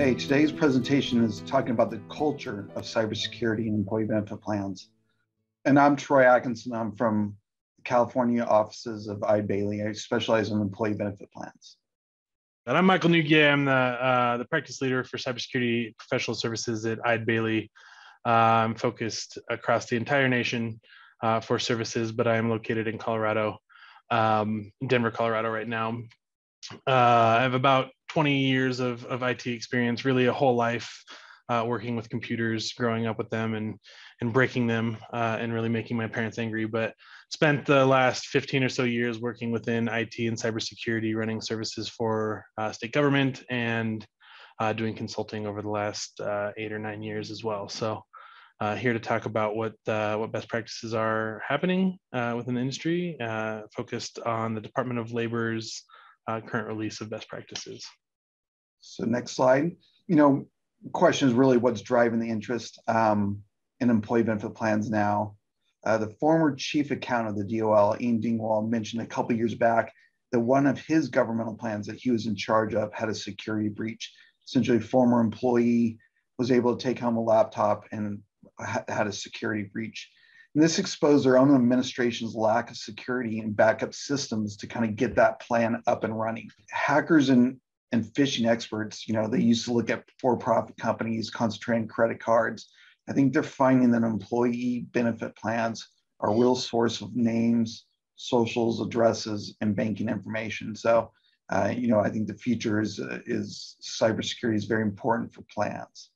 Hey, today's presentation is talking about the culture of cybersecurity and employee benefit plans. And I'm Troy Atkinson. I'm from the California offices of Eide Bailly. I specialize in employee benefit plans. And I'm Michael Nugent. I'm the practice leader for cybersecurity professional services at Eide Bailly. I'm focused across the entire nation for services, but I am located in Colorado, Denver, Colorado right now. I have about 20 years of IT experience, really a whole life working with computers, growing up with them and breaking them and really making my parents angry. But spent the last 15 or so years working within IT and cybersecurity, running services for state government and doing consulting over the last 8 or 9 years as well. So here to talk about what best practices are happening within the industry, focused on the Department of Labor's current release of best practices. So next slide. Question is really what's driving the interest in employee benefit plans now. The former chief accountant of the DOL, Ian Dingwall, mentioned a couple of years back that one of his governmental plans that he was in charge of had a security breach. Essentially, a former employee was able to take home a laptop and had a security breach. And this exposed their own administration's lack of security and backup systems to kind of get that plan up and running. Hackers and phishing experts, they used to look at for-profit companies, concentrate on credit cards. I think they're finding that employee benefit plans are a real source of names, socials, addresses, and banking information. So, I think the future is cybersecurity is very important for plans.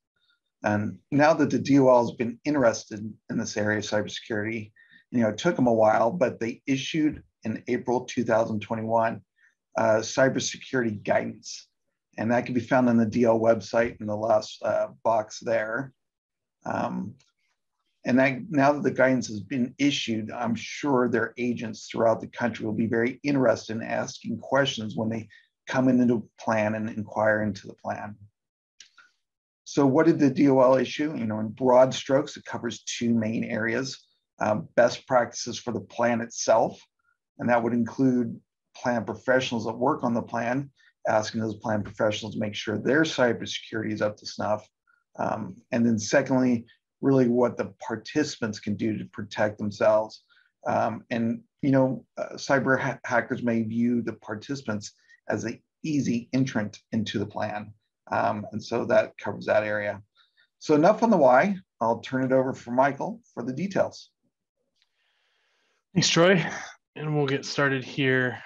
And now that the DOL has been interested in this area of cybersecurity, it took them a while, but they issued in April 2021 cybersecurity guidance. And that can be found on the DL website in the last box there. And now that the guidance has been issued, I'm sure their agents throughout the country will be very interested in asking questions when they come into a plan and inquire into the plan. So what did the DOL issue? In broad strokes, it covers two main areas: best practices for the plan itself, and that would include plan professionals that work on the plan, asking those plan professionals to make sure their cybersecurity is up to snuff. And then secondly, really what the participants can do to protect themselves. Cyber hackers may view the participants as an easy entrant into the plan. And so that covers that area. So enough on the why. I'll turn it over for Michael for the details. Thanks, Troy. And we'll get started here.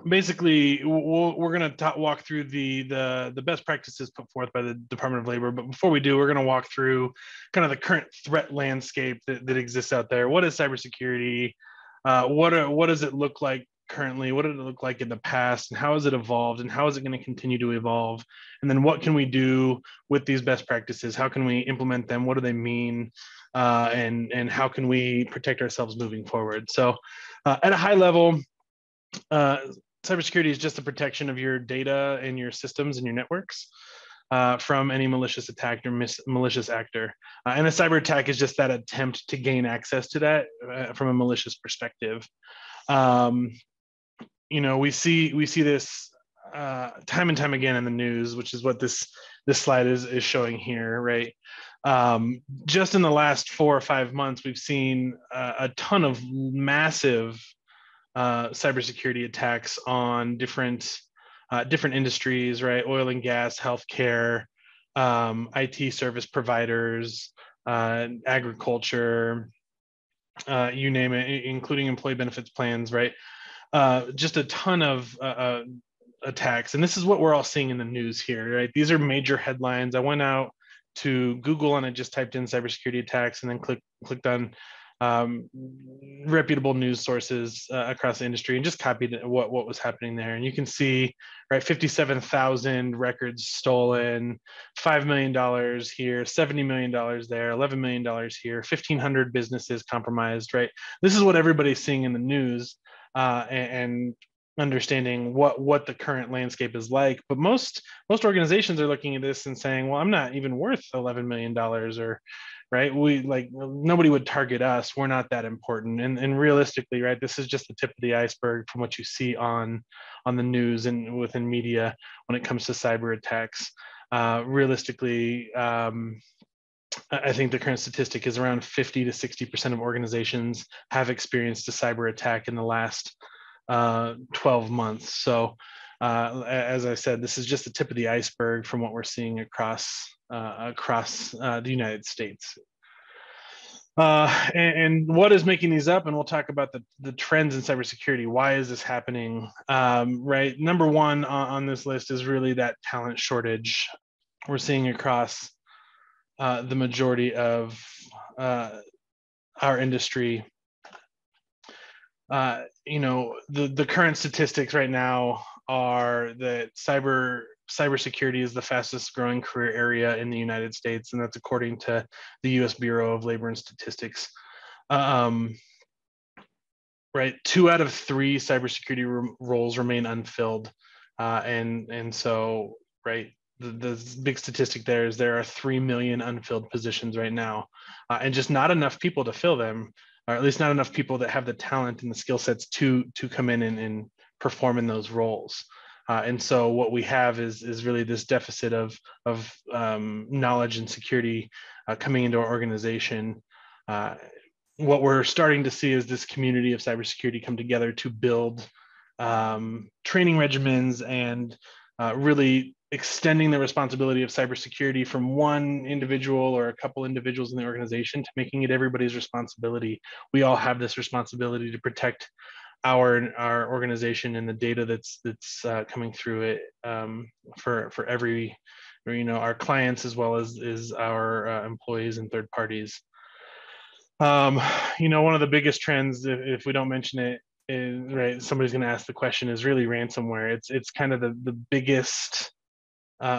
Basically, we're going to walk through the best practices put forth by the Department of Labor. But before we do, we're going to walk through kind of the current threat landscape that exists out there. What is cybersecurity? What does it look like currently? What did it look like in the past? And how has it evolved? And how is it going to continue to evolve? And then what can we do with these best practices? How can we implement them? What do they mean? And how can we protect ourselves moving forward? So at a high level, cybersecurity is just the protection of your data and your systems and your networks from any malicious attack or malicious actor. And a cyber attack is just that attempt to gain access to that from a malicious perspective. We see this time and time again in the news, which is what this slide is showing here, right? Just in the last 4 or 5 months, we've seen a ton of massive cybersecurity attacks on different industries, right? Oil and gas, healthcare, IT service providers, agriculture, you name it, including employee benefits plans, right? Just a ton of attacks. And this is what we're all seeing in the news here, right? These are major headlines. I went out to Google and I just typed in cybersecurity attacks and then clicked on reputable news sources across the industry and just copied what was happening there. And you can see, right, 57,000 records stolen, $5 million here, $70 million there, $11 million here, 1,500 businesses compromised, right? This is what everybody's seeing in the news and understanding what the current landscape is like. But most organizations are looking at this and saying, well, I'm not even worth $11 million or right? Nobody would target us. We're not that important. And realistically, right, this is just the tip of the iceberg from what you see on the news and within media when it comes to cyber attacks. Realistically, I think the current statistic is around 50 to 60% of organizations have experienced a cyber attack in the last 12 months. So as I said, this is just the tip of the iceberg from what we're seeing across the United States. And what is making these up? And we'll talk about the trends in cybersecurity. Why is this happening? Right. Number one on this list is really that talent shortage we're seeing across the majority of our industry. The current statistics right now are that cybersecurity is the fastest growing career area in the United States, and that's according to the U.S. Bureau of Labor and Statistics. Right, 2 out of 3 cybersecurity roles remain unfilled, and so right. The big statistic there is there are 3 million unfilled positions right now, and just not enough people to fill them, or at least not enough people that have the talent and the skill sets to come in and perform in those roles. And so what we have is really this deficit of knowledge and security coming into our organization. What we're starting to see is this community of cybersecurity come together to build training regimens and really extending the responsibility of cybersecurity from one individual or a couple individuals in the organization to making it everybody's responsibility. We all have this responsibility to protect our organization and the data that's coming through it for every, our clients as well as our employees and third parties. One of the biggest trends, if we don't mention it, is, right, somebody's going to ask the question, is really ransomware. It's kind of the biggest,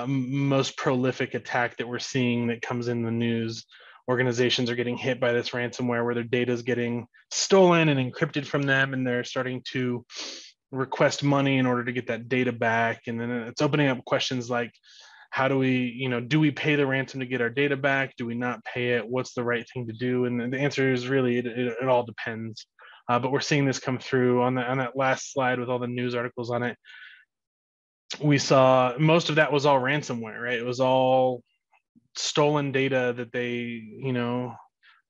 most prolific attack that we're seeing that comes in the news. Organizations are getting hit by this ransomware where their data is getting stolen and encrypted from them, and they're starting to request money in order to get that data back. And then it's opening up questions like, how do we, do we pay the ransom to get our data back? Do we not pay it? What's the right thing to do? And the answer is really, it all depends. But we're seeing this come through on that last slide with all the news articles on it. We saw most of that was all ransomware, right? It was all stolen data that they,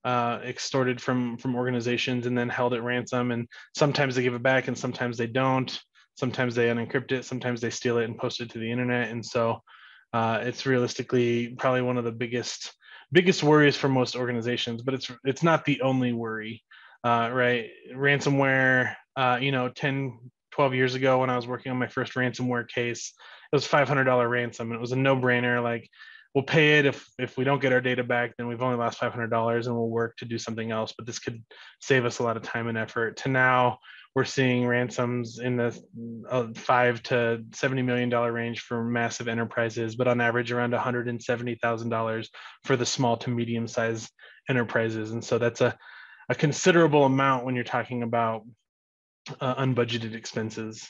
extorted from organizations and then held at ransom. And sometimes they give it back and sometimes they don't. Sometimes they unencrypt it. Sometimes they steal it and post it to the internet. And so it's realistically probably one of the biggest worries for most organizations, but it's not the only worry, right? Ransomware, 10, 12 years ago when I was working on my first ransomware case, it was $500 ransom. And it was a no-brainer. Like, we'll pay it if we don't get our data back, then we've only lost $500 and we'll work to do something else. But this could save us a lot of time and effort. To now, we're seeing ransoms in the $5 to $70 million range for massive enterprises, but on average around $170,000 for the small to medium-sized enterprises. And so that's a considerable amount when you're talking about unbudgeted expenses.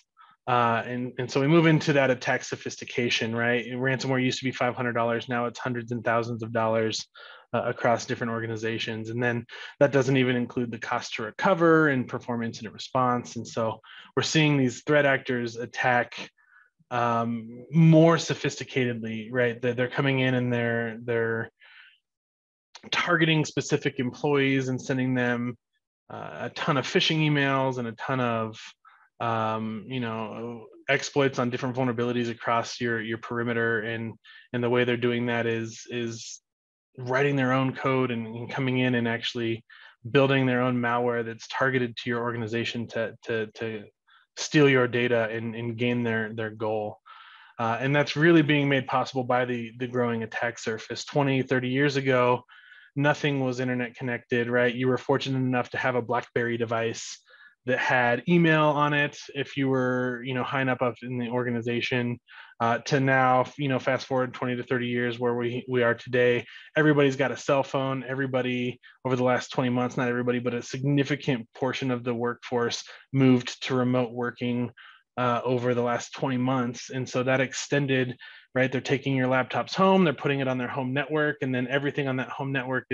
And so we move into that attack sophistication, right? Ransomware used to be $500. Now it's hundreds and thousands of dollars across different organizations. And then that doesn't even include the cost to recover and perform incident response. And so we're seeing these threat actors attack more sophisticatedly, right? They're coming in and they're targeting specific employees and sending them a ton of phishing emails and a ton of exploits on different vulnerabilities across your perimeter, and the way they're doing that is writing their own code and coming in and actually building their own malware that's targeted to your organization to steal your data and gain their goal. And that's really being made possible by the growing attack surface. 20, 30 years ago, nothing was internet connected, right? You were fortunate enough to have a BlackBerry device that had email on it if you were, high enough up in the organization, to now, fast forward 20 to 30 years where we are today. Everybody's got a cell phone. Everybody over the last 20 months, not everybody, but a significant portion of the workforce moved to remote working over the last 20 months. And so that extended, right? They're taking your laptops home, they're putting it on their home network, and then everything on that home network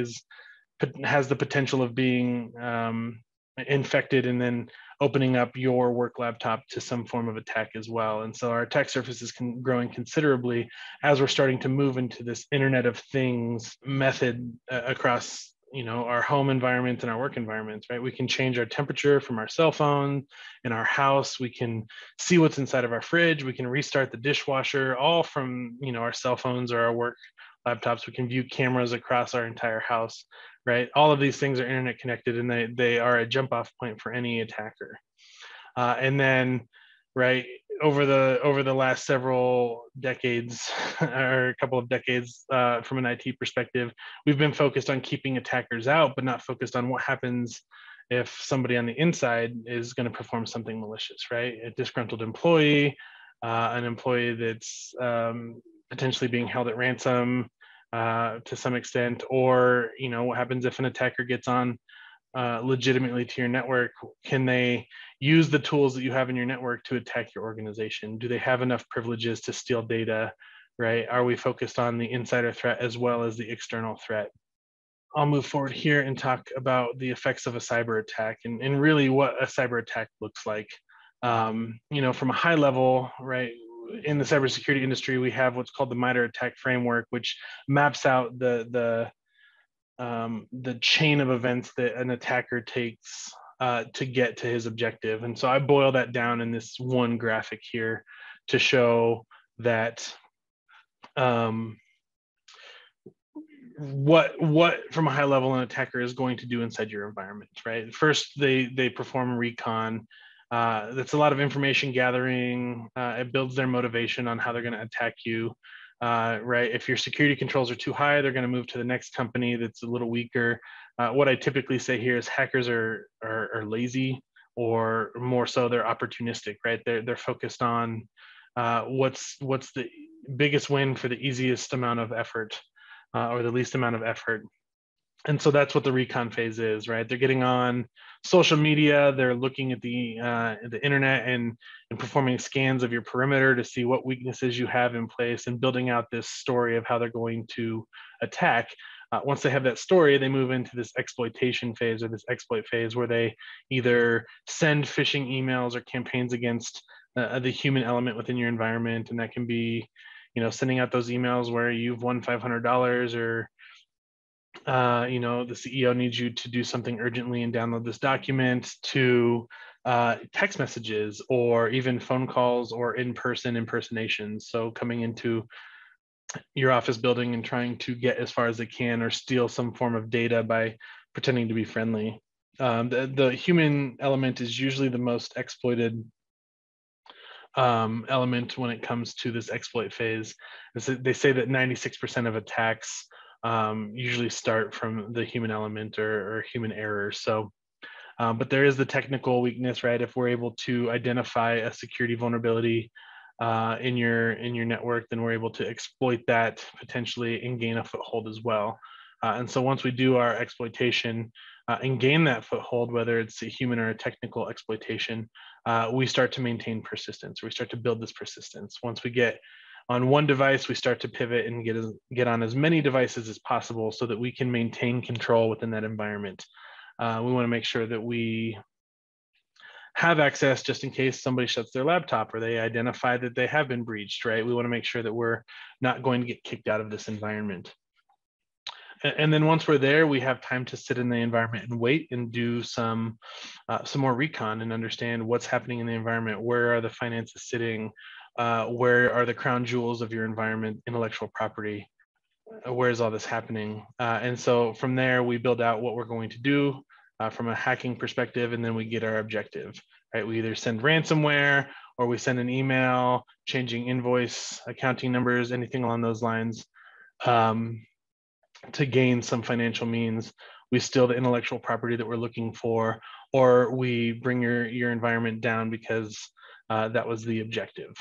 has the potential of being infected and then opening up your work laptop to some form of attack as well. And so our attack surface is growing considerably as we're starting to move into this Internet of Things method across our home environment and our work environments, right? We can change our temperature from our cell phone in our house. We can see what's inside of our fridge. We can restart the dishwasher, all from our cell phones or our work laptops. We can view cameras across our entire house, right? All of these things are internet connected, and they are a jump off point for any attacker. And then, right, over the last several decades or a couple of decades, from an IT perspective, we've been focused on keeping attackers out, but not focused on what happens if somebody on the inside is going to perform something malicious, right? A disgruntled employee, an employee that's potentially being held at ransom to some extent, or what happens if an attacker gets on legitimately to your network? Can they use the tools that you have in your network to attack your organization? Do they have enough privileges to steal data, right? Are we focused on the insider threat as well as the external threat? I'll move forward here and talk about the effects of a cyber attack and really what a cyber attack looks like. From a high level, right? In the cybersecurity industry, we have what's called the MITRE ATT&CK framework, which maps out the chain of events that an attacker takes to get to his objective. And so I boil that down in this one graphic here to show that what from a high level an attacker is going to do inside your environment, right? First, they perform recon. That's a lot of information gathering. It builds their motivation on how they're going to attack you. Right? If your security controls are too high, they're going to move to the next company that's a little weaker. What I typically say here is hackers are lazy, or more so, they're opportunistic, right? They're focused on what's the biggest win for the easiest amount of effort, or the least amount of effort. And so that's what the recon phase is, right? They're getting on social media, they're looking at the internet and performing scans of your perimeter to see what weaknesses you have in place and building out this story of how they're going to attack. Once they have that story, they move into this exploitation phase, or this exploit phase, where they either send phishing emails or campaigns against the human element within your environment. And that can be, sending out those emails where you've won $500, or the CEO needs you to do something urgently and download this document, to text messages, or even phone calls, or in-person impersonations. So coming into your office building and trying to get as far as they can, or steal some form of data by pretending to be friendly. The human element is usually the most exploited element when it comes to this exploit phase. They say that 96% of attacks usually start from the human element or human error. So, but there is the technical weakness, right? If we're able to identify a security vulnerability in your network, then we're able to exploit that potentially and gain a foothold as well. And so once we do our exploitation and gain that foothold, whether it's a human or a technical exploitation, we start to maintain persistence. We start to build this persistence. Once we get on one device, we start to pivot and get on as many devices as possible so that we can maintain control within that environment. We want to make sure that we have access just in case somebody shuts their laptop or they identify that they have been breached, right? We want to make sure that we're not going to get kicked out of this environment. And then once we're there, we have time to sit in the environment and wait and do some more recon and understand what's happening in the environment. Where are the finances sitting? Where are the crown jewels of your environment, intellectual property? Where is all this happening? And so from there, we build out what we're going to do from a hacking perspective, and then we get our objective, right? We either send ransomware or we send an email changing invoice, accounting numbers, anything along those lines to gain some financial means. We steal the intellectual property that we're looking for, or we bring your environment down because that was the objective.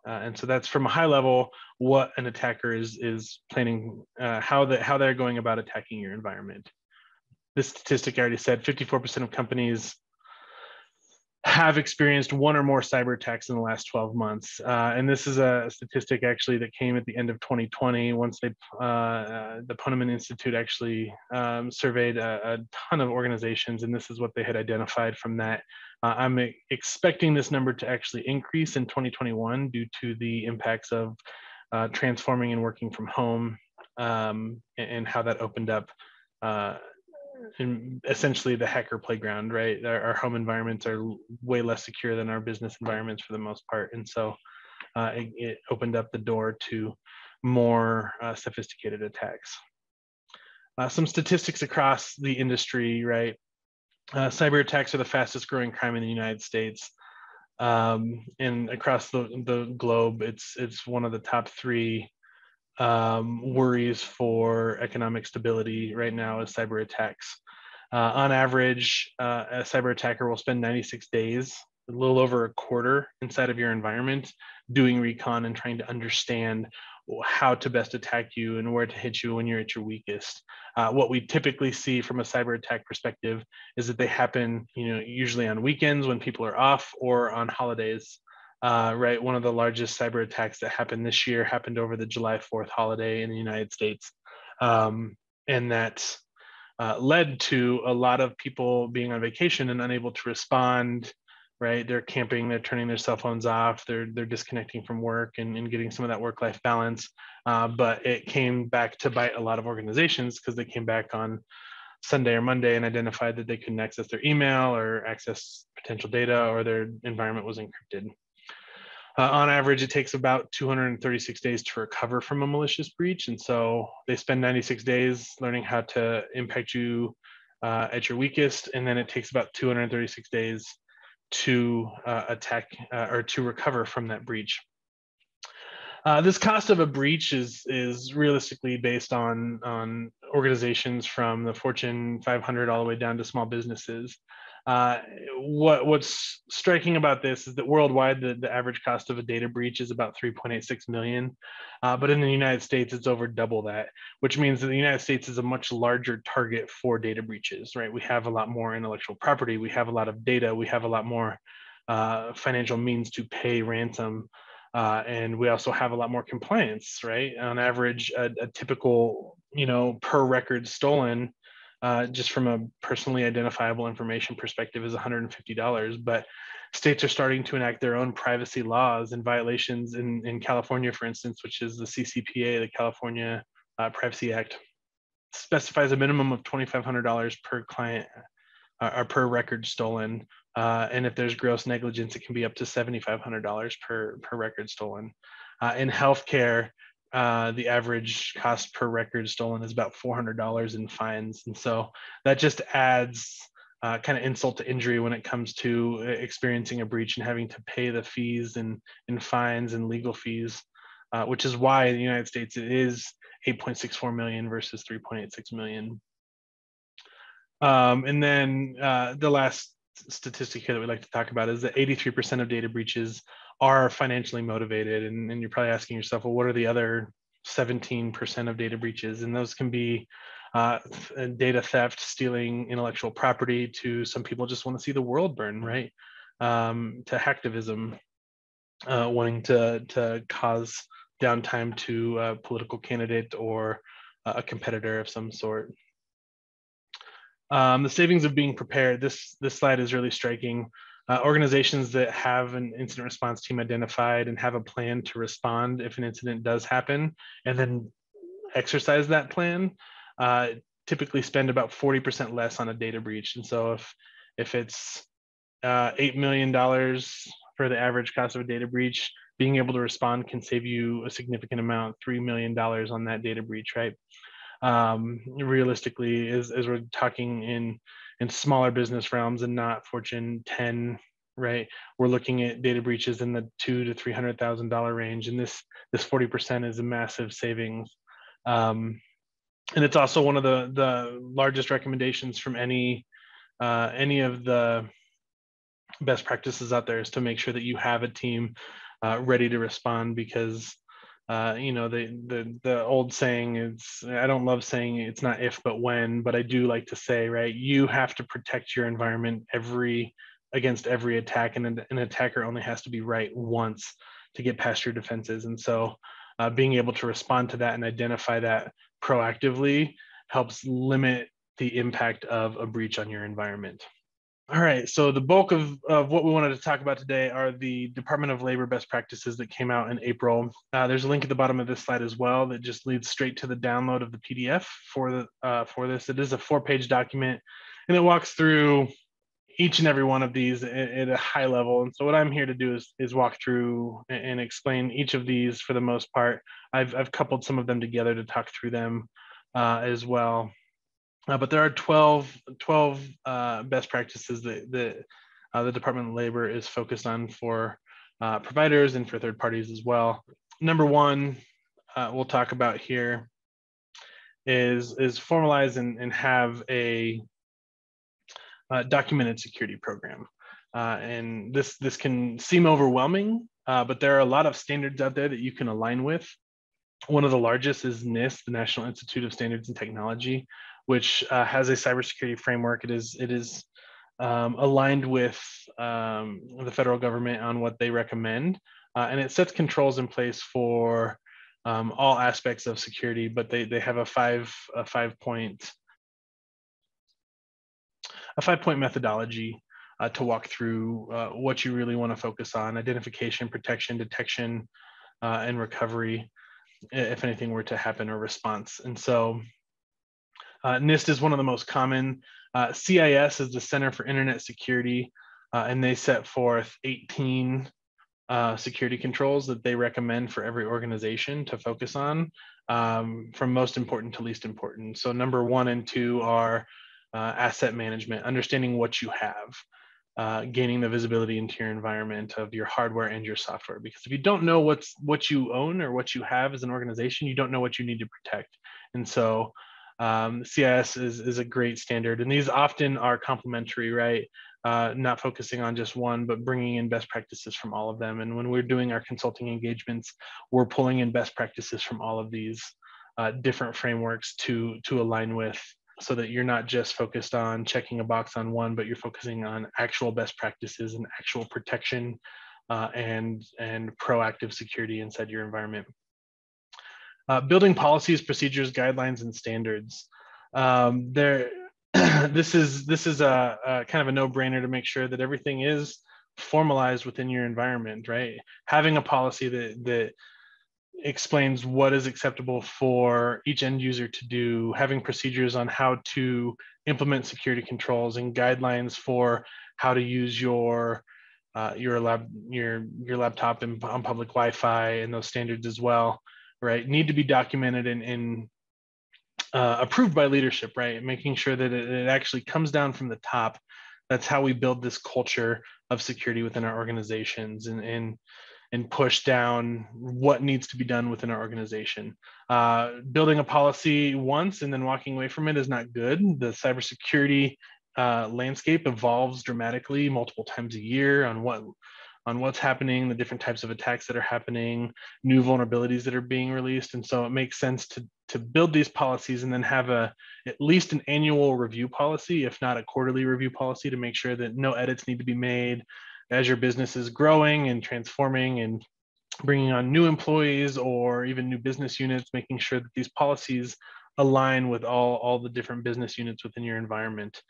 And so that's from a high level what an attacker is planning, how they're going about attacking your environment. This statistic I already said, 54% of companies have experienced one or more cyber attacks in the last 12 months. And this is a statistic actually that came at the end of 2020, once the Poneman Institute actually surveyed a ton of organizations, and this is what they had identified from that. I'm expecting this number to actually increase in 2021 due to the impacts of transforming and working from home, and how that opened up in essentially the hacker playground, right? Our home environments are way less secure than our business environments for the most part. And so it opened up the door to more sophisticated attacks. Some statistics across the industry, right? Cyber attacks are the fastest growing crime in the United States. And across the globe, it's one of the top three worries for economic stability right now is cyber attacks. On average, a cyber attacker will spend 96 days, a little over a quarter, inside of your environment doing recon and trying to understand how to best attack you and where to hit you when you're at your weakest. What we typically see from a cyber attack perspective is that they happen, usually on weekends when people are off or on holidays. Right, one of the largest cyber attacks that happened this year happened over the July 4th holiday in the United States. And that led to a lot of people being on vacation and unable to respond, right? They're camping, they're turning their cell phones off, they're disconnecting from work and getting some of that work-life balance. But it came back to bite a lot of organizations because they came back on Sunday or Monday and identified that they couldn't access their email or access potential data, or their environment was encrypted. On average, it takes about 236 days to recover from a malicious breach. And so they spend 96 days learning how to impact you at your weakest. And then it takes about 236 days to attack or to recover from that breach. This cost of a breach is realistically based on organizations from the Fortune 500 all the way down to small businesses. What's striking about this is that worldwide, the average cost of a data breach is about 3.86 million. But in the United States, it's over double that, which means that the United States is a much larger target for data breaches, right? We have a lot more intellectual property, we have a lot of data, we have a lot more financial means to pay ransom. And we also have a lot more compliance, right? On average, a typical, per record stolen, just from a personally identifiable information perspective, is $150. But states are starting to enact their own privacy laws, and violations in California, for instance, which is the CCPA, the California Privacy Act, specifies a minimum of $2,500 per client or per record stolen. And if there's gross negligence, it can be up to $7,500 per record stolen. In healthcare, the average cost per record stolen is about $400 in fines. And so that just adds kind of insult to injury when it comes to experiencing a breach and having to pay the fees and fines and legal fees, which is why in the United States it is 8.64 million versus 3.86 million. And then the last statistic here that we'd like to talk about is that 83% of data breaches are financially motivated. And you're probably asking yourself, well, what are the other 17% of data breaches? And those can be data theft, stealing intellectual property, to some people just want to see the world burn, right? To hacktivism, wanting to cause downtime to a political candidate or a competitor of some sort. The savings of being prepared. This slide is really striking. Organizations that have an incident response team identified and have a plan to respond if an incident does happen, and then exercise that plan, typically spend about 40% less on a data breach. And so if it's $8 million for the average cost of a data breach, being able to respond can save you a significant amount, $3 million on that data breach, right? Realistically, as we're talking in smaller business realms and not Fortune 10, right? We're looking at data breaches in the $200,000 to $300,000 range, and this 40% is a massive savings. And it's also one of the largest recommendations from any of the best practices out there, is to make sure that you have a team ready to respond, because the old saying is, I don't love saying it's not if but when, but I do like to say, right, you have to protect your environment every against every attack, and an attacker only has to be right once to get past your defenses. And so being able to respond to that and identify that proactively helps limit the impact of a breach on your environment. All right, so the bulk of what we wanted to talk about today are the Department of Labor best practices that came out in April. There's a link at the bottom of this slide as well that just leads straight to the download of the PDF for this. It is a 4-page document, and it walks through each and every one of these at a high level. And so what I'm here to do is walk through and explain each of these for the most part. I've coupled some of them together to talk through them as well. But there are 12 best practices that the Department of Labor is focused on for providers and for third parties as well. Number one, we'll talk about here is formalize and have a documented security program. And this can seem overwhelming, but there are a lot of standards out there that you can align with. One of the largest is NIST, the National Institute of Standards and Technology, which has a cybersecurity framework. It is aligned with the federal government on what they recommend, and it sets controls in place for all aspects of security. But they have a five-point methodology to walk through what you really want to focus on: identification, protection, detection, and recovery, if anything were to happen, or response. And so NIST is one of the most common. CIS is the Center for Internet Security, and they set forth 18 security controls that they recommend for every organization to focus on, from most important to least important. So number 1 and 2 are asset management, understanding what you have, gaining the visibility into your environment of your hardware and your software. Because if you don't know what you own or what you have as an organization, you don't know what you need to protect. And so CIS is a great standard, and these often are complementary, right? Not focusing on just one, but bringing in best practices from all of them. And when we're doing our consulting engagements, we're pulling in best practices from all of these different frameworks to align with, so that you're not just focused on checking a box on one, but you're focusing on actual best practices and actual protection and proactive security inside your environment. Building policies, procedures, guidelines, and standards. This is a kind of a no-brainer to make sure that everything is formalized within your environment, right? Having a policy that explains what is acceptable for each end user to do, having procedures on how to implement security controls, and guidelines for how to use your laptop on public Wi-Fi, and those standards as well, right, need to be documented and approved by leadership, right? Making sure that it actually comes down from the top. That's how we build this culture of security within our organizations, and push down what needs to be done within our organization. Building a policy once and then walking away from it is not good. The cybersecurity landscape evolves dramatically multiple times a year on what's happening, the different types of attacks that are happening, new vulnerabilities that are being released. And so it makes sense to build these policies and then have at least an annual review policy, if not a quarterly review policy, to make sure that no edits need to be made as your business is growing and transforming and bringing on new employees or even new business units, making sure that these policies align with all the different business units within your environment.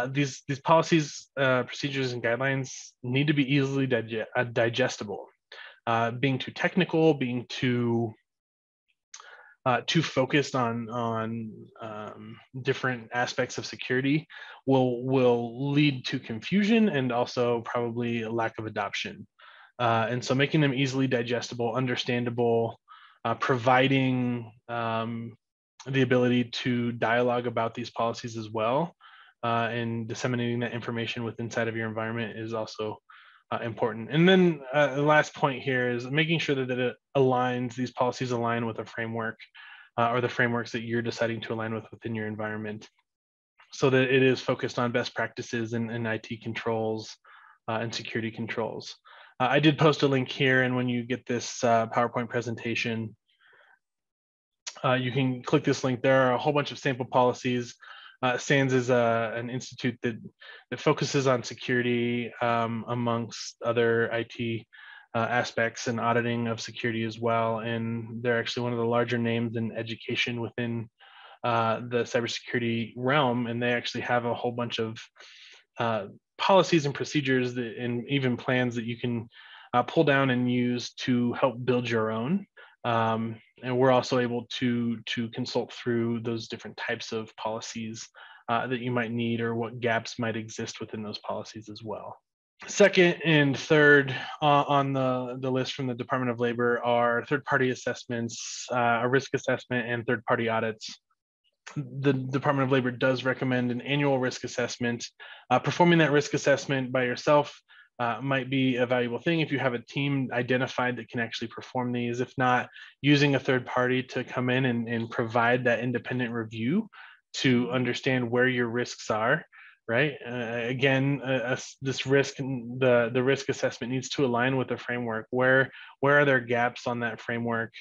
These policies, procedures, and guidelines need to be easily digestible. Being too technical, being too focused on different aspects of security will lead to confusion and also probably a lack of adoption. And so making them easily digestible, understandable, providing the ability to dialogue about these policies as well, and disseminating that information inside of your environment is also important. And then the last point here is making sure that it aligns, these policies align with a framework or the frameworks that you're deciding to align with within your environment, so that it is focused on best practices and IT controls and security controls. I did post a link here, and when you get this PowerPoint presentation, you can click this link. There are a whole bunch of sample policies. SANS is an institute that focuses on security amongst other IT aspects and auditing of security as well. And they're actually one of the larger names in education within the cybersecurity realm. And they actually have a whole bunch of policies and procedures and even plans that you can pull down and use to help build your own. And we're also able to consult through those different types of policies that you might need, or what gaps might exist within those policies as well. Second and third on the list from the Department of Labor are third-party assessments, a risk assessment, and third-party audits. The Department of Labor does recommend an annual risk assessment. Performing that risk assessment by yourself might be a valuable thing if you have a team identified that can actually perform these. If not, using a third party to come in and provide that independent review to understand where your risks are, right? Again, this risk, the risk assessment needs to align with the framework. Where are there gaps on that framework?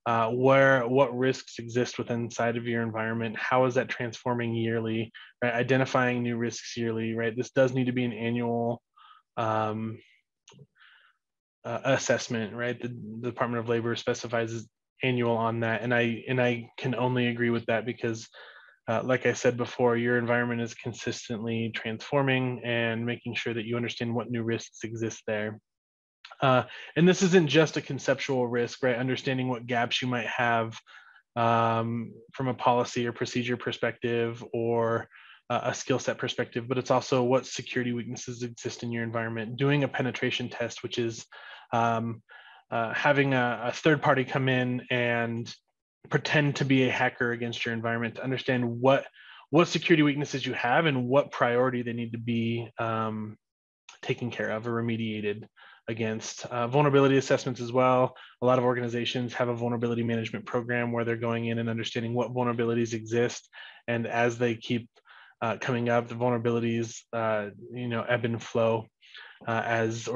What risks exist within inside of your environment? How is that transforming yearly, right? Identifying new risks yearly, right? This does need to be an annual assessment, right? The Department of Labor specifies annual on that, and I can only agree with that because like I said before, your environment is consistently transforming, and making sure that you understand what new risks exist there. And this isn't just a conceptual risk, right? Understanding what gaps you might have from a policy or procedure perspective, or a skill set perspective, but it's also what security weaknesses exist in your environment. Doing a penetration test, which is having a third party come in and pretend to be a hacker against your environment to understand what security weaknesses you have and what priority they need to be taken care of or remediated against. Vulnerability assessments as well. A lot of organizations have a vulnerability management program where they're going in and understanding what vulnerabilities exist, and as they keep coming up, the vulnerabilities ebb and flow as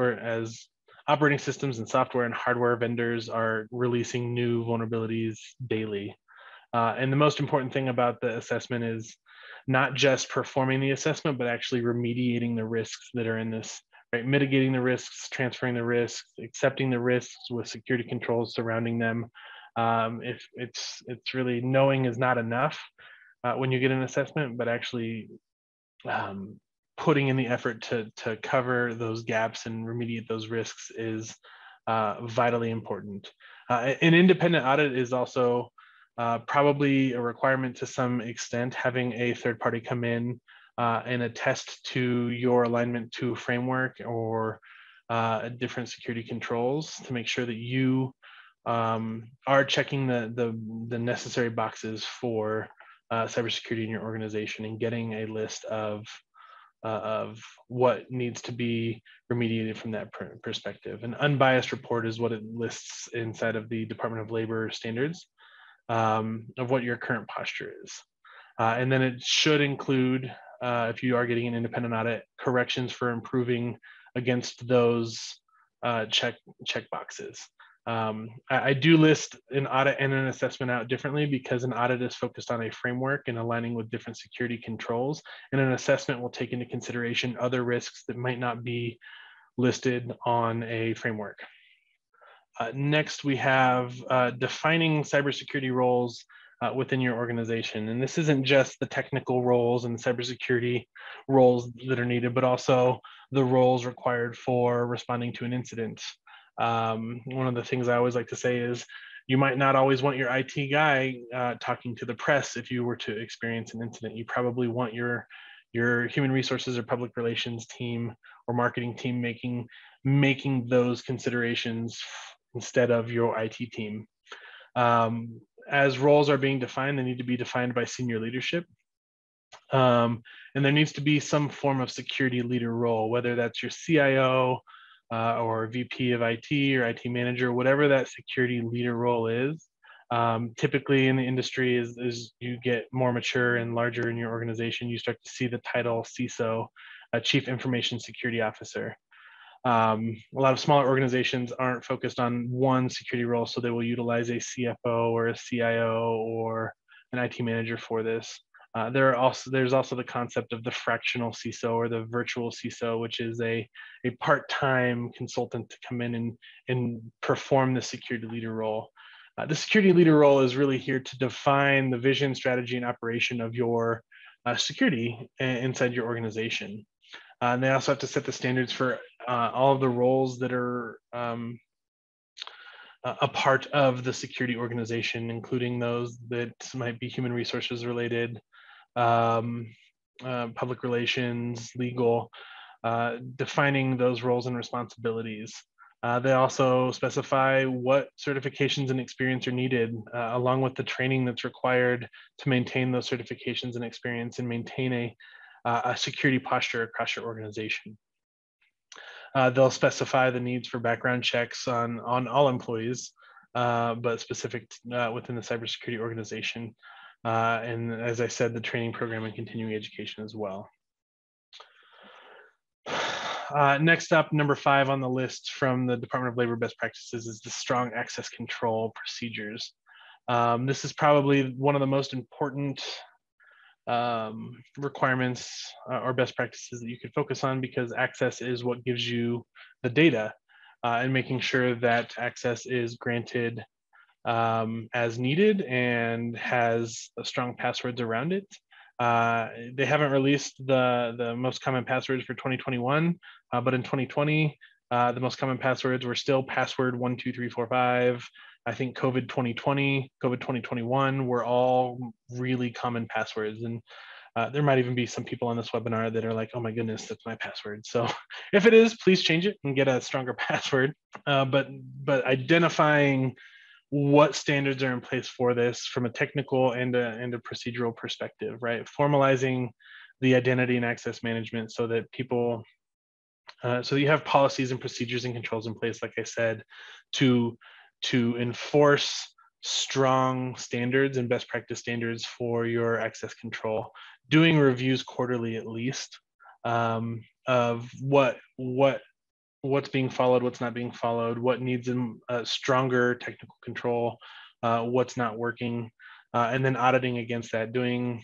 operating systems and software and hardware vendors are releasing new vulnerabilities daily. And the most important thing about the assessment is not just performing the assessment, but actually remediating the risks that are in this, right? Mitigating the risks, transferring the risks, accepting the risks with security controls surrounding them. If it's really, knowing is not enough when you get an assessment, but actually putting in the effort to cover those gaps and remediate those risks is vitally important. An independent audit is also probably a requirement to some extent, having a third party come in and attest to your alignment to a framework or different security controls to make sure that you are checking the necessary boxes for cybersecurity in your organization, and getting a list of what needs to be remediated from that perspective. An unbiased report is what it lists inside of the Department of Labor standards of what your current posture is. And then it should include, if you are getting an independent audit, corrections for improving against those check boxes. I do list an audit and an assessment out differently, because an audit is focused on a framework and aligning with different security controls, and an assessment will take into consideration other risks that might not be listed on a framework. Next, we have defining cybersecurity roles within your organization. And this isn't just the technical roles and cybersecurity roles that are needed, but also the roles required for responding to an incident. One of the things I always like to say is, you might not always want your IT guy talking to the press if you were to experience an incident. You probably want your human resources or public relations team or marketing team making those considerations instead of your IT team. As roles are being defined, they need to be defined by senior leadership. And there needs to be some form of security leader role, whether that's your CIO or VP of IT or IT manager, whatever that security leader role is. Typically in the industry, as you get more mature and larger in your organization, you start to see the title CISO, Chief Information Security Officer. A lot of smaller organizations aren't focused on one security role, so they will utilize a CFO or a CIO or an IT manager for this. There's also the concept of the fractional CISO or the virtual CISO, which is a part-time consultant to come in and perform the security leader role. The security leader role is really here to define the vision, strategy, and operation of your security inside your organization. And they also have to set the standards for all of the roles that are a part of the security organization, including those that might be human resources related, public relations, legal, defining those roles and responsibilities. They also specify what certifications and experience are needed, along with the training that's required to maintain those certifications and experience and maintain a security posture across your organization. They'll specify the needs for background checks on all employees, but specific within the cybersecurity organization. And as I said, the training program and continuing education as well. Next up, number 5 on the list from the Department of Labor Best Practices is the strong access control procedures. This is probably one of the most important requirements or best practices that you could focus on, because access is what gives you the data, and making sure that access is granted as needed and has strong passwords around it. They haven't released the most common passwords for 2021, but in 2020, the most common passwords were still password 12345. I think COVID 2020, COVID 2021 were all really common passwords. And there might even be some people on this webinar that are like, oh my goodness, that's my password. So if it is, please change it and get a stronger password. But identifying what standards are in place for this from a technical and a procedural perspective, right? Formalizing the identity and access management so that people, so you have policies and procedures and controls in place, like I said, to enforce strong standards and best practice standards for your access control. Doing reviews quarterly at least of what's being followed, what's not being followed, what needs a stronger technical control, what's not working, and then auditing against that, doing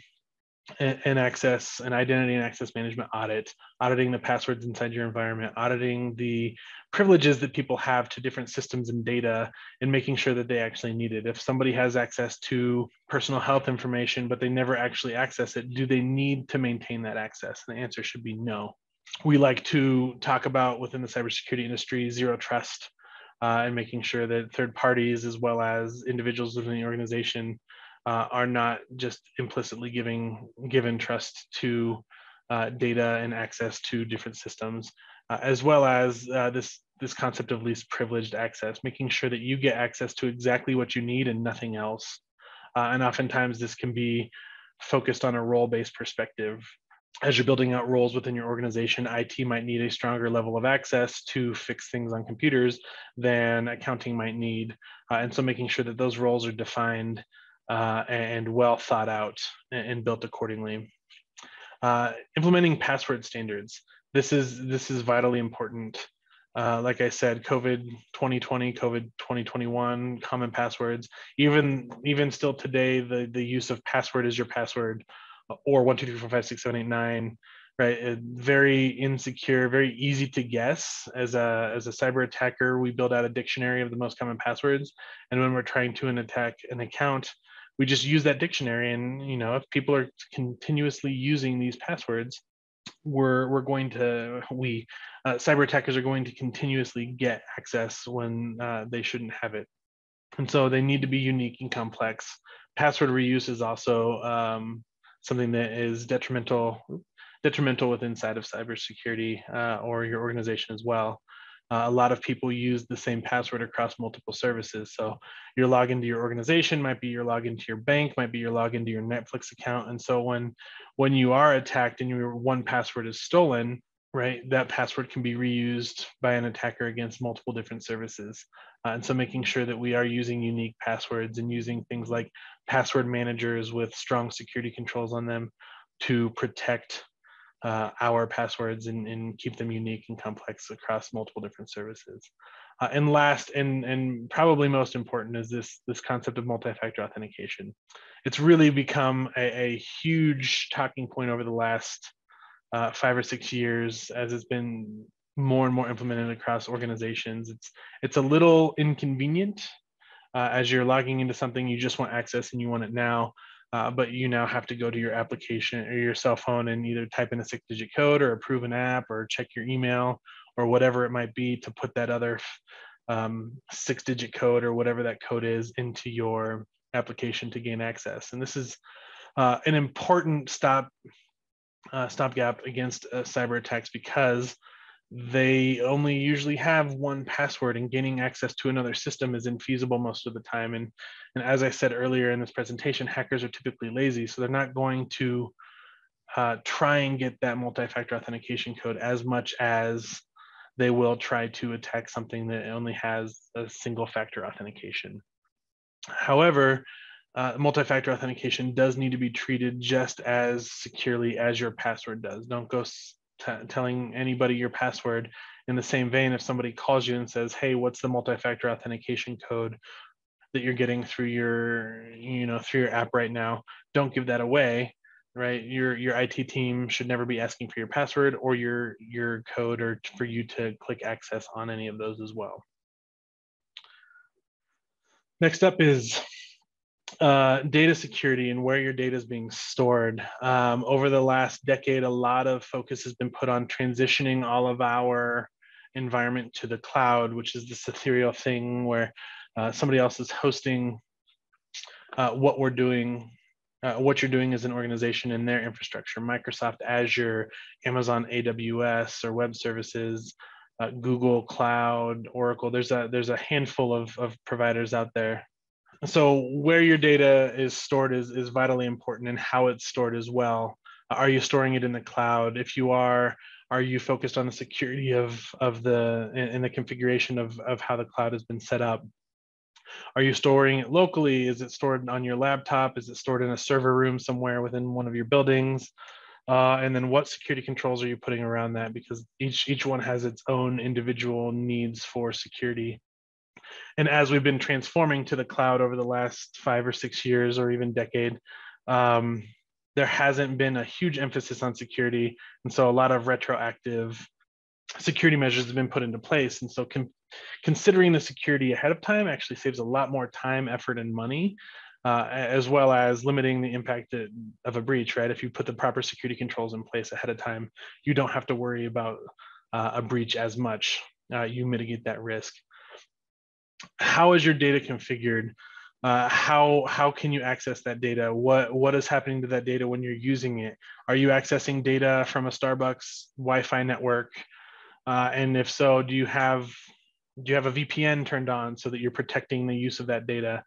an identity and access management audit, auditing the passwords inside your environment, auditing the privileges that people have to different systems and data, and making sure that they actually need it. If somebody has access to personal health information, but they never actually access it, do they need to maintain that access? And the answer should be no. We like to talk about within the cybersecurity industry, zero trust, and making sure that third parties as well as individuals within the organization are not just implicitly given trust to data and access to different systems, as well as this concept of least privileged access, making sure that you get access to exactly what you need and nothing else. And oftentimes this can be focused on a role-based perspective. As you're building out roles within your organization, IT might need a stronger level of access to fix things on computers than accounting might need. And so making sure that those roles are defined and well thought out and built accordingly. Implementing password standards. This is vitally important. Like I said, COVID 2020, COVID 2021, common passwords. Even still today, the use of password as your password, or 1, 2, 3, 4, 5, 6, 7, 8, 9, right? Very insecure, very easy to guess. As a cyber attacker, we build out a dictionary of the most common passwords, and when we're trying to attack an account, we just use that dictionary. And if people are continuously using these passwords, cyber attackers are going to continuously get access when they shouldn't have it. And so they need to be unique and complex. Password reuse is also something that is detrimental with inside of cybersecurity or your organization as well. A lot of people use the same password across multiple services. So your login to your organization might be your login to your bank, might be your login to your Netflix account. And so when you are attacked and your one password is stolen, right, that password can be reused by an attacker against multiple different services. And so making sure that we are using unique passwords and using things like password managers with strong security controls on them to protect our passwords and keep them unique and complex across multiple different services. And last and probably most important is this concept of multi-factor authentication. It's really become a huge talking point over the last 5 or 6 years as it's been more and more implemented across organizations. It's a little inconvenient as you're logging into something, you just want access and you want it now, but you now have to go to your application or your cell phone and either type in a 6-digit code or approve an app or check your email or whatever it might be to put that other 6-digit code or whatever that code is into your application to gain access. And this is an important stopgap against cyber attacks because they only usually have one password, and gaining access to another system is infeasible most of the time. And as I said earlier in this presentation, hackers are typically lazy, so they're not going to try and get that multi-factor authentication code as much as they will try to attack something that only has a single factor authentication. However, multi-factor authentication does need to be treated just as securely as your password does. Don't go telling anybody your password. In the same vein, if somebody calls you and says, hey, what's the multi-factor authentication code that you're getting through your app right now, don't give that away, right? Your IT team should never be asking for your password or your code or for you to click access on any of those as well. Next up is data security and where your data is being stored. Over the last decade, a lot of focus has been put on transitioning all of our environment to the cloud, which is this ethereal thing where somebody else is hosting what we're doing, what you're doing as an organization in their infrastructure. Microsoft Azure, Amazon AWS or web services, Google Cloud, Oracle. There's a handful of providers out there. So where your data is stored is vitally important, and how it's stored as well. Are you storing it in the cloud? If you are you focused on the security of the configuration of how the cloud has been set up? Are you storing it locally? Is it stored on your laptop? Is it stored in a server room somewhere within one of your buildings? And then what security controls are you putting around that? Because each one has its own individual needs for security. And as we've been transforming to the cloud over the last 5 or 6 years or even decade, there hasn't been a huge emphasis on security. And so a lot of retroactive security measures have been put into place. And so considering the security ahead of time actually saves a lot more time, effort, and money, as well as limiting the impact of a breach, right? If you put the proper security controls in place ahead of time, you don't have to worry about a breach as much. You mitigate that risk. How is your data configured? How can you access that data? What is happening to that data when you're using it? Are you accessing data from a Starbucks Wi-Fi network? And if so, do you have a VPN turned on so that you're protecting the use of that data?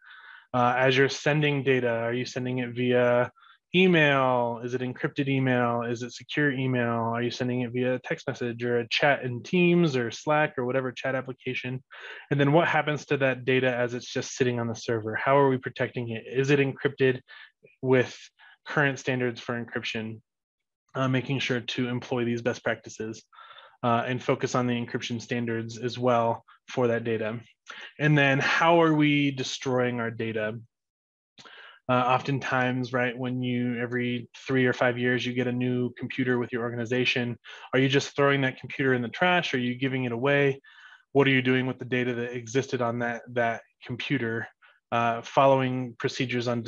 As you're sending data, are you sending it via email? Is it encrypted email? Is it secure email? Are you sending it via text message or a chat in Teams or Slack or whatever chat application? And then what happens to that data as it's just sitting on the server? How are we protecting it? Is it encrypted with current standards for encryption? Making sure to employ these best practices and focus on the encryption standards as well for that data. And then how are we destroying our data? Oftentimes, right, when every 3 or 5 years, you get a new computer with your organization, are you just throwing that computer in the trash? Are you giving it away? What are you doing with the data that existed on that computer? Following procedures on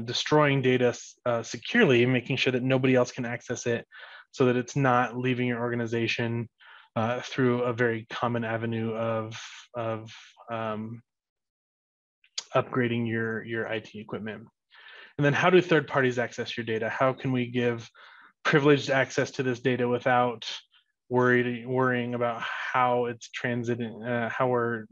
destroying data securely, making sure that nobody else can access it so that it's not leaving your organization through a very common avenue of upgrading your IT equipment. And then how do third parties access your data? How can we give privileged access to this data without worrying about how it's transiting, how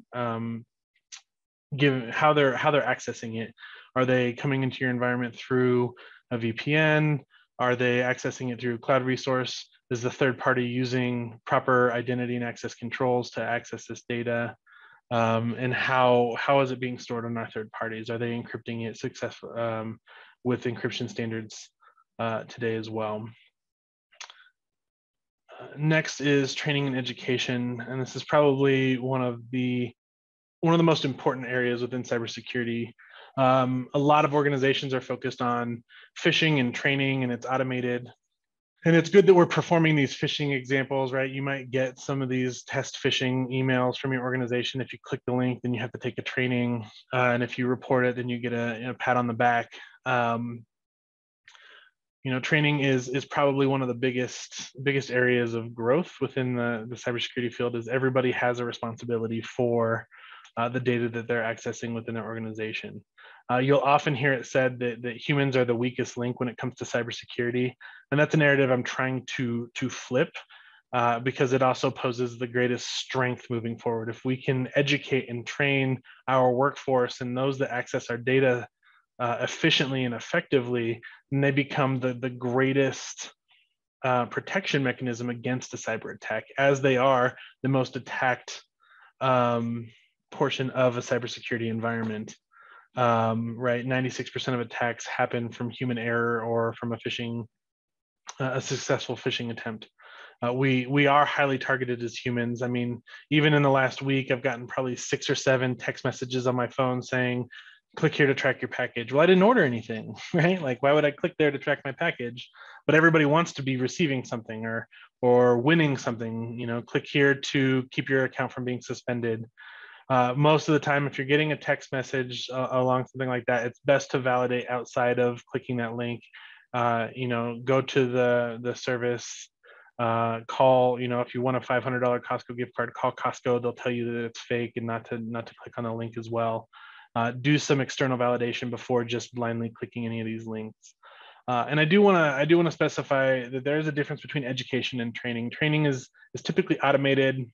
they're accessing it? Are they coming into your environment through a VPN? Are they accessing it through cloud resource? Is the third party using proper identity and access controls to access this data? And how is it being stored on our third parties? Are they encrypting it successfully with encryption standards today as well? Next is training and education, and this is probably one of the most important areas within cybersecurity. A lot of organizations are focused on phishing and training, and it's automated. And it's good that we're performing these phishing examples, right? You might get some of these test phishing emails from your organization. If you click the link, then you have to take a training. And if you report it, then you get a pat on the back. Training is probably one of the biggest areas of growth within the cybersecurity field. Is everybody has a responsibility for the data that they're accessing within their organization. You'll often hear it said that humans are the weakest link when it comes to cybersecurity, and that's a narrative I'm trying to flip because it also poses the greatest strength moving forward. If we can educate and train our workforce and those that access our data efficiently and effectively, then they become the greatest protection mechanism against a cyber attack, as they are the most attacked portion of a cybersecurity environment. Right, 96% of attacks happen from human error or from a successful phishing attempt. We are highly targeted as humans. I mean, even in the last week, I've gotten probably 6 or 7 text messages on my phone saying, click here to track your package. Well, I didn't order anything, right? Like, why would I click there to track my package? But everybody wants to be receiving something or winning something. Click here to keep your account from being suspended. Most of the time, if you're getting a text message along something like that, it's best to validate outside of clicking that link. Go to the service, call. If you want a $500 Costco gift card, call Costco. They'll tell you that it's fake and not to click on the link as well. Do some external validation before just blindly clicking any of these links. And I do want to specify that there is a difference between education and training. Training is typically automated.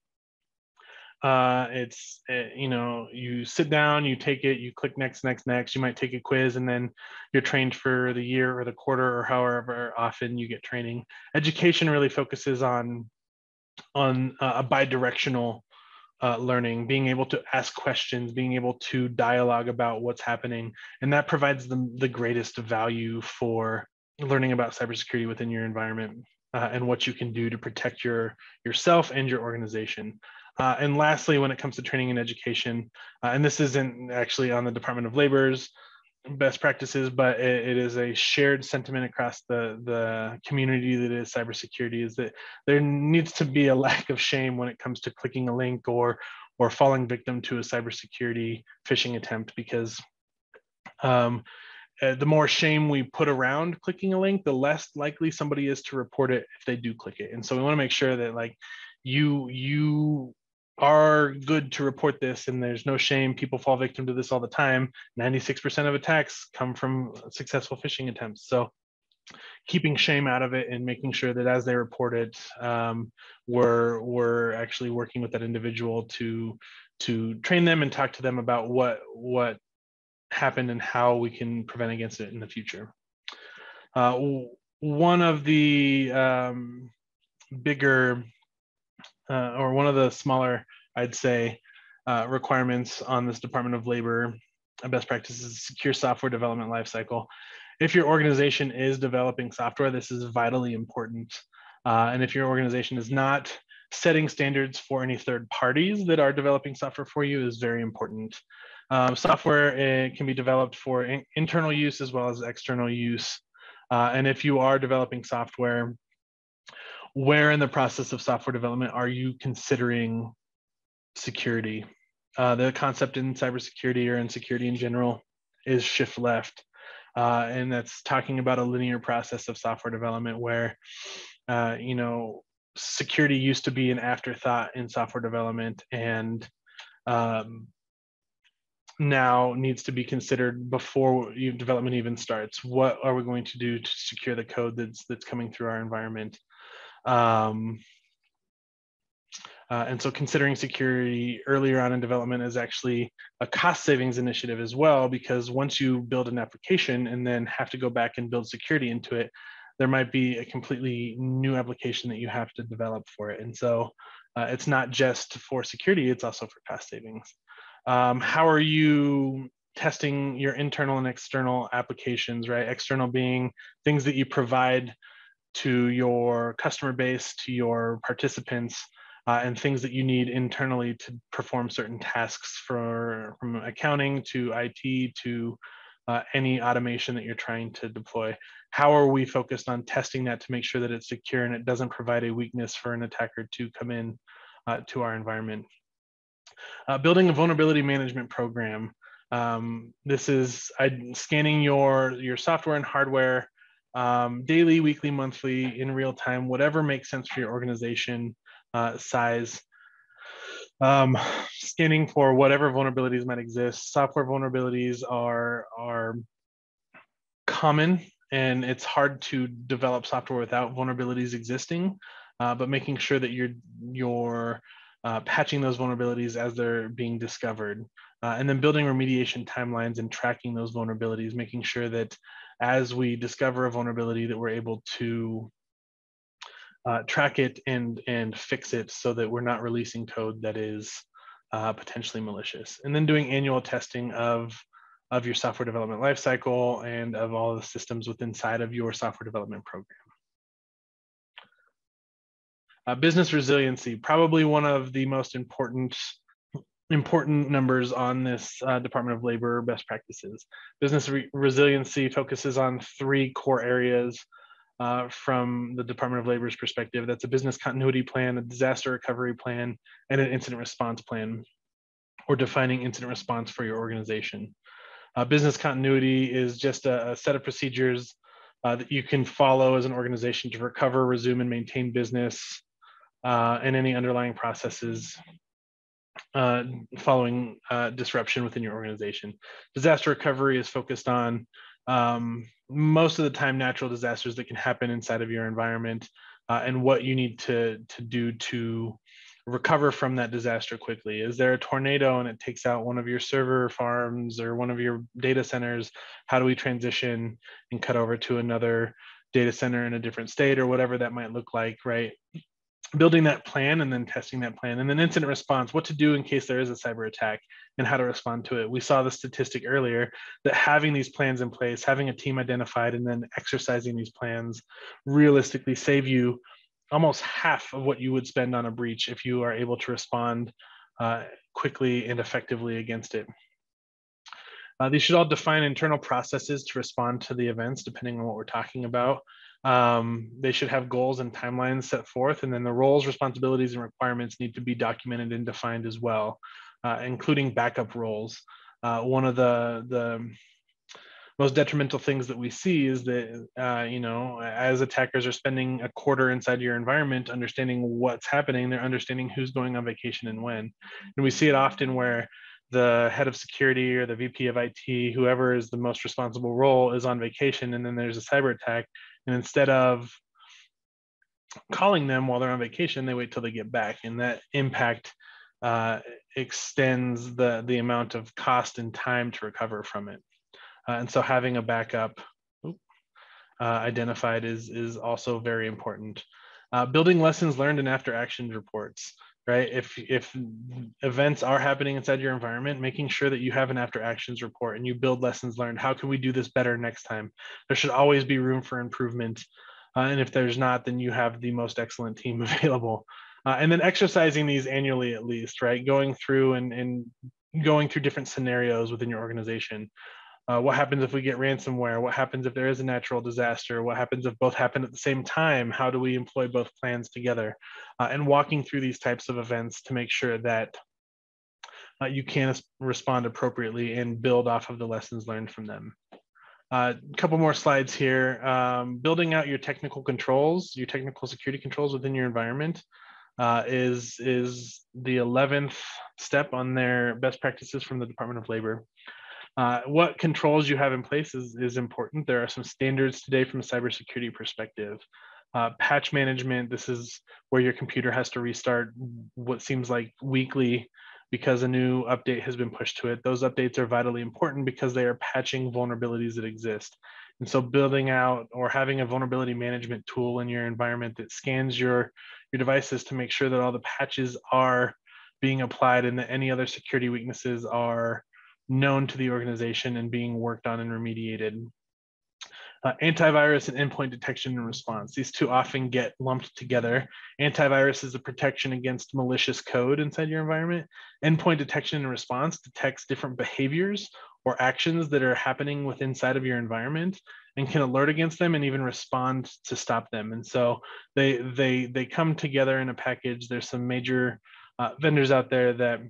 You sit down, you take it, you click next. You might take a quiz, and then you're trained for the year or the quarter or however often you get training. Education really focuses on a bi-directional learning, being able to ask questions, being able to dialogue about what's happening, and that provides the greatest value for learning about cybersecurity within your environment and what you can do to protect yourself and your organization. And lastly, when it comes to training and education, and this isn't actually on the Department of Labor's best practices, but it is a shared sentiment across the community that is cybersecurity, is that there needs to be a lack of shame when it comes to clicking a link or falling victim to a cybersecurity phishing attempt, because the more shame we put around clicking a link, the less likely somebody is to report it if they do click it. And so we want to make sure that you are good to report this, and there's no shame. People fall victim to this all the time. 96% of attacks come from successful phishing attempts. So keeping shame out of it and making sure that as they report it, we're actually working with that individual to train them and talk to them about what happened and how we can prevent against it in the future. One of the bigger or one of the smaller, I'd say, requirements on this Department of Labor best practices, secure software development lifecycle. If your organization is developing software, this is vitally important. And if your organization is not setting standards for any third parties that are developing software for you, is very important. Software can be developed for internal use as well as external use. And if you are developing software, where in the process of software development are you considering security? The concept in cybersecurity or in security in general is shift left. And that's talking about a linear process of software development where, security used to be an afterthought in software development, and now needs to be considered before development even starts. What are we going to do to secure the code that's coming through our environment? And so considering security earlier on in development is actually a cost savings initiative as well, because once you build an application and then have to go back and build security into it, there might be a completely new application that you have to develop for it. And so it's not just for security, it's also for cost savings. How are you testing your internal and external applications, right? External being things that you provide to your customer base, to your participants, and things that you need internally to perform certain tasks from accounting to IT to any automation that you're trying to deploy. How are we focused on testing that to make sure that it's secure and it doesn't provide a weakness for an attacker to come in to our environment? Building a vulnerability management program. This is scanning your software and hardware daily, weekly, monthly, in real time, whatever makes sense for your organization size. Scanning for whatever vulnerabilities might exist. Software vulnerabilities are common, and it's hard to develop software without vulnerabilities existing, but making sure that you're patching those vulnerabilities as they're being discovered, and then building remediation timelines and tracking those vulnerabilities, making sure that as we discover a vulnerability that we're able to track it and fix it so that we're not releasing code that is potentially malicious. And then doing annual testing of your software development lifecycle and of all the systems inside of your software development program. Business resiliency, probably one of the most important numbers on this Department of Labor best practices. Business resiliency focuses on 3 core areas from the Department of Labor's perspective. That's a business continuity plan, a disaster recovery plan, and an incident response plan, or defining incident response for your organization. Business continuity is just a set of procedures that you can follow as an organization to recover, resume, and maintain business and any underlying processes following disruption within your organization. Disaster recovery is focused on most of the time natural disasters that can happen inside of your environment and what you need to do to recover from that disaster quickly. Is there a tornado and it takes out one of your server farms or one of your data centers? How do we transition and cut over to another data center in a different state, or whatever that might look like, right? Building that plan and then testing that plan. And then incident response, what to do in case there is a cyber attack and how to respond to it. We saw the statistic earlier that having these plans in place, having a team identified, and then exercising these plans realistically save you almost half of what you would spend on a breach if you are able to respond quickly and effectively against it. These should all define internal processes to respond to the events, depending on what we're talking about. They should have goals and timelines set forth, and then the roles, responsibilities, and requirements need to be documented and defined as well, including backup roles. One of the most detrimental things that we see is that, as attackers are spending a quarter inside your environment, understanding what's happening, they're understanding who's going on vacation and when. And we see it often where the head of security or the VP of IT, whoever is the most responsible role, is on vacation, and then there's a cyber attack. And instead of calling them while they're on vacation, they wait till they get back. And that impact extends the amount of cost and time to recover from it. And so having a backup identified is also very important. Building lessons learned and after action reports, right? If events are happening inside your environment, making sure that you have an after actions report and you build lessons learned. How can we do this better next time? There should always be room for improvement. And if there's not, then you have the most excellent team available. And then exercising these annually at least, right? Going through and going through different scenarios within your organization. What happens if we get ransomware? What happens if there is a natural disaster? What happens if both happen at the same time? How do we employ both plans together? And walking through these types of events to make sure that you can respond appropriately and build off of the lessons learned from them. A couple more slides here. Building out your technical controls, your technical security controls within your environment is the 11th step on their best practices from the Department of Labor. What controls you have in place is important. There are some standards today from a cybersecurity perspective. Patch management, this is where your computer has to restart what seems like weekly because a new update has been pushed to it. Those updates are vitally important because they are patching vulnerabilities that exist. And so building out or having a vulnerability management tool in your environment that scans your devices to make sure that all the patches are being applied and that any other security weaknesses are known to the organization and being worked on and remediated. Antivirus and endpoint detection and response. These two often get lumped together. Antivirus is a protection against malicious code inside your environment. Endpoint detection and response detects different behaviors or actions that are happening within inside of your environment and can alert against them and even respond to stop them. And so they come together in a package. There's some major vendors out there that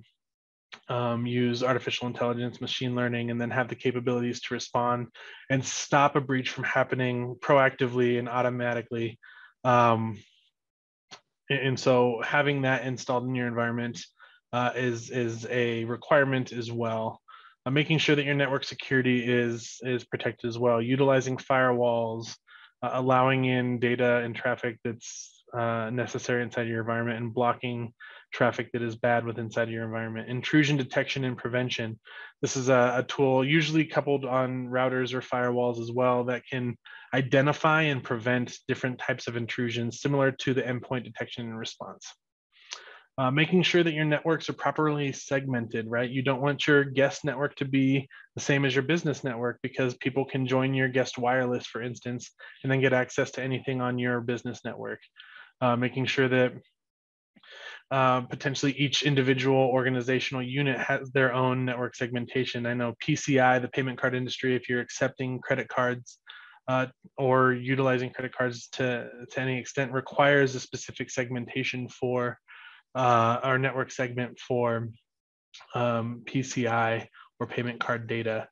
use artificial intelligence, machine learning, and then have the capabilities to respond and stop a breach from happening proactively and automatically. And so having that installed in your environment is a requirement as well. Making sure that your network security is protected as well, utilizing firewalls, allowing in data and traffic that's necessary inside your environment, and blocking traffic that is bad with inside your environment. Intrusion detection and prevention. This is a tool usually coupled on routers or firewalls as well that can identify and prevent different types of intrusions similar to the endpoint detection and response. Making sure that your networks are properly segmented, right? You don't want your guest network to be the same as your business network, because people can join your guest wireless, for instance, and then get access to anything on your business network. Making sure that potentially each individual organizational unit has their own network segmentation. I know PCI, the payment card industry, if you're accepting credit cards or utilizing credit cards to any extent, requires a specific segmentation for our network segment for PCI or payment card data.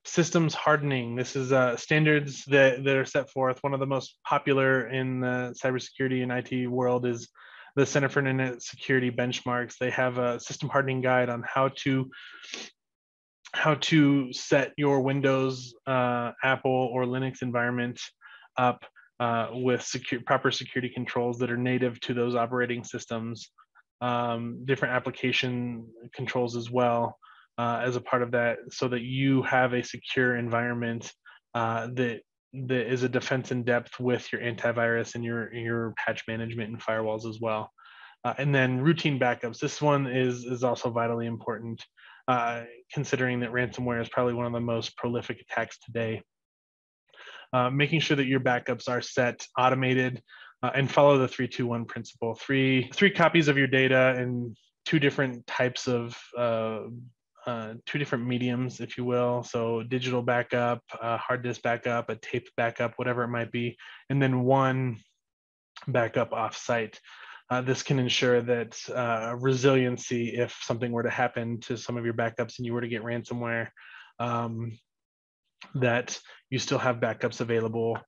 Systems hardening. This is standards that are set forth. One of the most popular in the cybersecurity and IT world is the Center for Internet Security benchmarks. They have a system hardening guide on how to set your Windows, Apple, or Linux environment up with proper security controls that are native to those operating systems. Different application controls as well as a part of that, so that you have a secure environment that is a defense in depth with your antivirus and your patch management and firewalls as well. And then routine backups. This one is also vitally important, considering that ransomware is probably one of the most prolific attacks today. Making sure that your backups are set, automated, and follow the 3-2-1 principle. Three copies of your data in two different types of two different mediums, if you will. So digital backup, hard disk backup, a tape backup, whatever it might be, and then one backup offsite. This can ensure that resiliency, if something were to happen to some of your backups and you were to get ransomware, that you still have backups available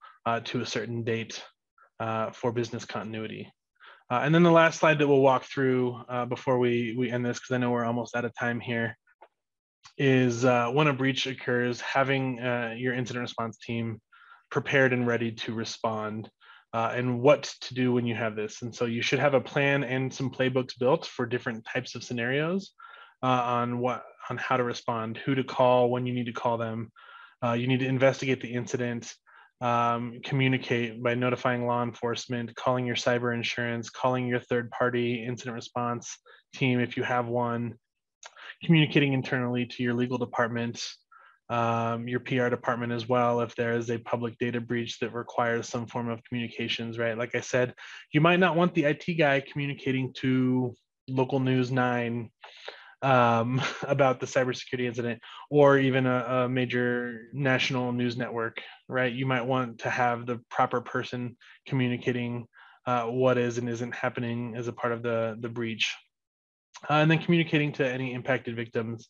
to a certain date for business continuity. And then the last slide that we'll walk through before we end this, because I know we're almost out of time here, is when a breach occurs, having your incident response team prepared and ready to respond, and what to do when you have this. And so you should have a plan and some playbooks built for different types of scenarios on how to respond, who to call, when you need to call them. You need to investigate the incident, communicate by notifying law enforcement, calling your cyber insurance, calling your third-party incident response team if you have one, communicating internally to your legal department, your PR department as well, if there is a public data breach that requires some form of communications, right? Like I said, you might not want the IT guy communicating to local news 9 about the cybersecurity incident, or even a major national news network, right? You might want to have the proper person communicating what is and isn't happening as a part of the breach. And then communicating to any impacted victims,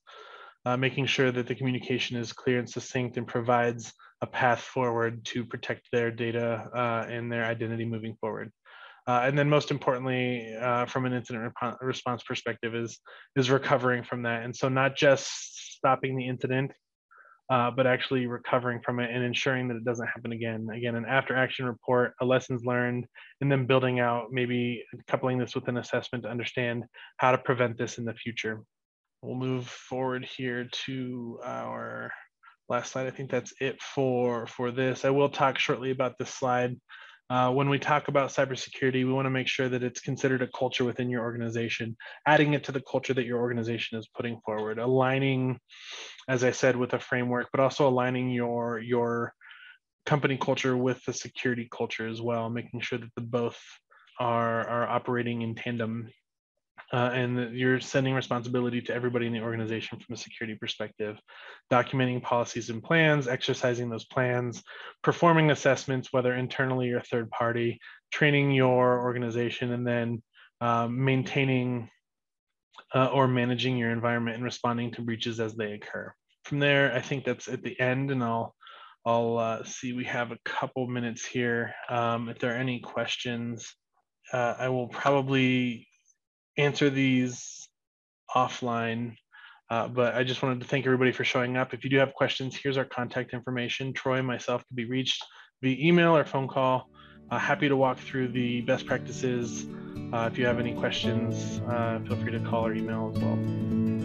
making sure that the communication is clear and succinct and provides a path forward to protect their data and their identity moving forward. And then most importantly, from an incident response perspective, is recovering from that. And so not just stopping the incident, but actually recovering from it and ensuring that it doesn't happen again. Again, an after action report, a lessons learned, and then building out, maybe coupling this with an assessment to understand how to prevent this in the future. We'll move forward here to our last slide. I think that's it for this. I will talk shortly about this slide. When we talk about cybersecurity, we want to make sure that it's considered a culture within your organization, adding it to the culture that your organization is putting forward, aligning, as I said, with a framework, but also aligning your company culture with the security culture as well, making sure that the both are operating in tandem, and that you're sending responsibility to everybody in the organization from a security perspective, documenting policies and plans, exercising those plans, performing assessments, whether internally or third party, training your organization, and then maintaining or managing your environment and responding to breaches as they occur. From there, I think that's at the end, and I'll see we have a couple minutes here. If there are any questions, I will probably answer these offline, but I just wanted to thank everybody for showing up. If you do have questions, here's our contact information. Troy and myself can be reached via email or phone call. Happy to walk through the best practices. If you have any questions, feel free to call or email as well.